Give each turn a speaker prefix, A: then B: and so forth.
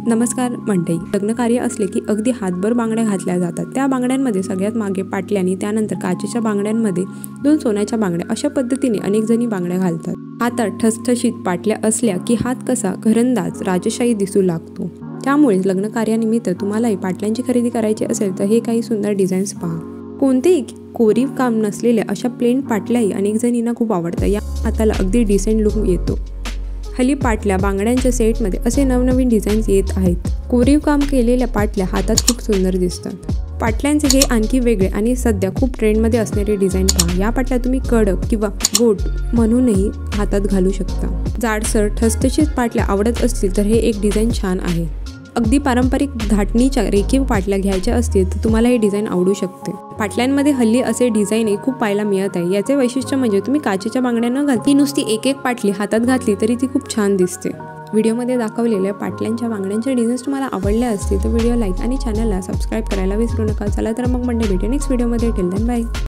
A: नमस्कार मंडळी, लग्नकार्य असले की अगदी हातभर बांगड्या घातल्या जातात। त्या बांगड्यांमध्ये सगळ्यात मागे पाटल्यानी, त्यानंतर काचेच्या बांगड्यांमध्ये 2 सोन्याच्या बांगड्या, अशा पद्धतीने अनेक जणी बांगड्या घालतात। हातात ठसठशीत पाटल्या असल्या की हात कसा घरंदाज राजशाही दिसू लागतो। त्यामुळे लग्नकार्यानिमित्त तुम्हालाही पाटल्यांची खरेदी करायची असेल तर हे काही सुंदर डिझाईन्स पहा। कोणतेही कोरीव काम नसलेल्या अशा प्लेन पाटल्याही अनेक जणींना खूप आवडतात। या हाताला अगदी डिसेंट लुक येतो। हल्ली पाटल्या बांगड्यांच्या सेटमध्ये असे नवनवीन डिझाईन्स येत आहेत। कोरीव काम केलेल्या पाटल्या हातात खूप सुंदर दिसतात। पाटल्यांचे हे आणखी वेगळे आणि सध्या खूप ट्रेंडमध्ये असणारे डिझाईन पहा। या पाटल्या तुम्ही कडक किंवा गोट म्हणूनही हातात घालू शकता। जाडसर ठसठशीत पाटल्या आवडत असतील तर हे एक डिझाईन छान आहे। अगदी पारंपरिक धाटणीच्या रेखीव पाटल्या घ्यायच्या असतील तर तुम्हाला हे डिझाईन आवडू शकते। पाटल्यांमध्ये हल्ली असे डिझाईनही खूप पाहायला मिळत आहे। याचे वैशिष्ट्य म्हणजे तुम्ही काचेच्या बांगड्या न घालता ती नुसती एक पाटली हातात घातली तरी ती खूप छान दिसते। व्हिडिओमध्ये दाखवलेल्या पाटल्यांच्या बांगड्यांचे डिझाईन्स तुम्हाला आवडले असतील तर व्हिडिओ लाईक आणि चॅनलला सबस्क्राईब करायला विसरू नका। चला तर मग मंडळी, भेटू नेक्स्ट व्हिडिओमध्ये। Till then bye.